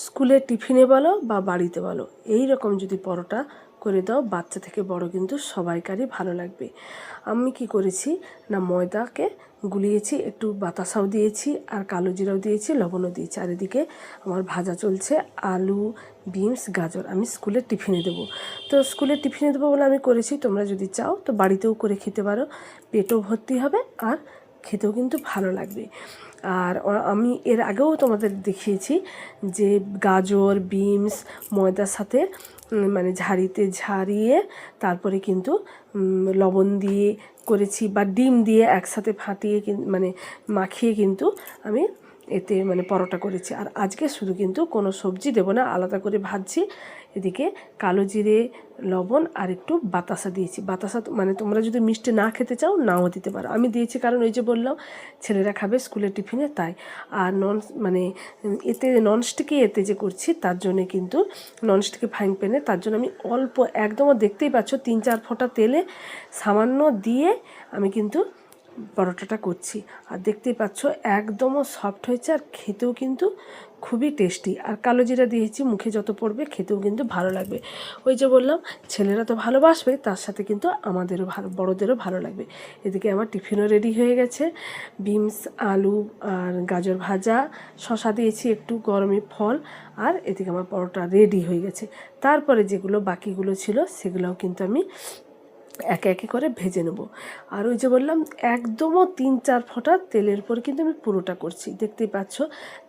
স্কুলের টিফিনে বলো বা বাড়িতে বলো, এই রকম যদি পরোটা করে দাও, বাচ্চা থেকে বড় কিন্তু সবাইকারই ভালো লাগবে। আমি কি করেছি না, ময়দাকে গুলিয়েছি, একটু বাতাসাও দিয়েছি, আর কালো জিরাও দিয়েছি, লবণও দিয়েছি। আর এদিকে আমার ভাজা চলছে আলু, বিনস, গাজর। আমি স্কুলের টিফিনে দেবো, তো স্কুলের টিফিনে দেবো বলে আমি করেছি। তোমরা যদি চাও তো বাড়িতেও করে খেতে পারো, পেটও ভর্তি হবে আর খেতেও কিন্তু ভালো লাগবে। আর আমি এর আগেও তোমাদের দেখিয়েছি যে গাজর, বিনস ময়দার সাথে মানে ঝাড়িতে ঝারিয়ে তারপরে কিন্তু লবণ দিয়ে করেছি, বা ডিম দিয়ে একসাথে ফাটিয়ে মানে মাখিয়ে কিন্তু আমি এতে মানে পরোটা করেছি। আর আজকে শুধু কিন্তু কোনো সবজি দেবো না, আলাদা করে ভাজছি। এদিকে কালো জিরে, লবণ আর একটু বাতাসা দিয়েছি। বাতাসা মানে তোমরা যদি মিষ্টি না খেতে চাও নাও দিতে পারো, আমি দিয়েছি কারণ ওই যে বললাম ছেলেরা খাবে স্কুলের টিফিনে, তাই। আর মানে এতে ননস্টিকে এতে যে করছি তার জন্যে কিন্তু ননস্টিকে ফ্রাইং প্যানে, তার জন্য আমি অল্প একদমও দেখতেই পাচ্ছ 3-4 ফোঁটা তেলে সামান্য দিয়ে আমি কিন্তু পরোটাটা করছি। আর দেখতেই পাচ্ছ একদমও সফট হয়েছে, আর খেতেও কিন্তু খুবই টেস্টি। আর কালো জিরা দিয়েছি, মুখে যত পড়বে খেতেও কিন্তু ভালো লাগবে। ওই যে বললাম ছেলেরা তো ভালোবাসবে, তার সাথে কিন্তু আমাদেরও ভালো, বড়োদেরও ভালো লাগবে। এদিকে আমার টিফিনও রেডি হয়ে গেছে, বিনস, আলু আর গাজর ভাজা, শসা দিয়েছি একটু, গরমে ফল। আর এদিকে আমার পরোটা রেডি হয়ে গেছে। তারপরে যেগুলো বাকিগুলো ছিল সেগুলোও কিন্তু আমি একে একে করে ভেজে নেব। আর ওই যে বললাম একদমও 3-4 ফোঁটা তেলের পরে কিন্তু আমি পুরোটা করছি, দেখতেই পাচ্ছ।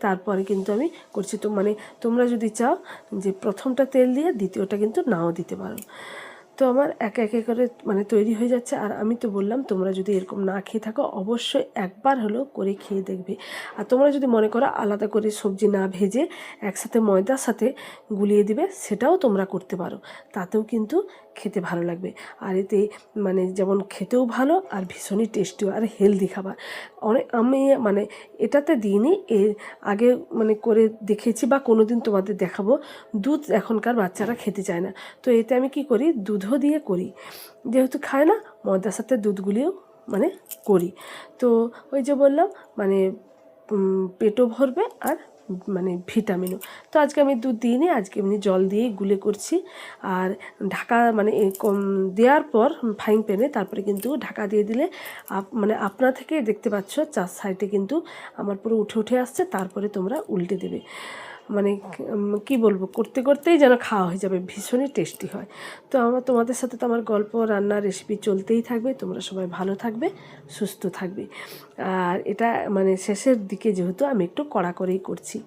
তারপরে কিন্তু আমি করছি, তো মানে তোমরা যদি চাও যে প্রথমটা তেল দিয়ে দ্বিতীয়টা কিন্তু নাও দিতে পারো। তো আমার একে একে করে মানে তৈরি হয়ে যাচ্ছে। আর আমি তো বললাম তোমরা যদি এরকম না খেয়ে থাকো অবশ্যই একবার হলেও করে খেয়ে দেখবে। আর তোমরা যদি মনে করো আলাদা করে সবজি না ভেজে একসাথে ময়দার সাথে গুলিয়ে দিবে, সেটাও তোমরা করতে পারো, তাতেও কিন্তু খেতে ভালো লাগবে। আর এতে মানে যেমন খেতেও ভালো আর ভীষণই টেস্টিও আর হেলদি খাবার। আমি মানে এটাতে দিইনি, এর আগে মানে করে দেখেছি বা কোনো দিন তোমাদের দেখাবো। দুধ এখনকার বাচ্চারা খেতে চায় না, তো এতে আমি কি করি, দুধও দিয়ে করি, যেহেতু খায় না ময়দার সাথে দুধগুলিও মানে করি। তো ওই যে বললাম মানে পেটও ভরবে আর মানে ভিটামিনও। তো আজকে আমি দুধ দিইনি, আজকে এমনি জল দিয়েই গুলে করছি। আর ঢাকা মানে দেওয়ার পর ফ্রাইং প্যানে তারপরে কিন্তু ঢাকা দিয়ে দিলে মানে আপনা থেকে দেখতে পাচ্ছ 4 সাইডে কিন্তু আমার পুরো উঠে উঠে আসছে। তারপরে তোমরা উল্টে দেবে, মানে কি বলবো, করতে করতেই যেন খাওয়া হয়ে যাবে, ভীষণই টেস্টি হয়। তো তোমাদের সাথে তো আমার গল্প, রান্নার রেসিপি চলতেই থাকবে। তোমরা সবাই ভালো থাকবে, সুস্থ থাকবে। আর এটা মানে শেষের দিকে যেহেতু আমি একটু কড়া করেই করছি।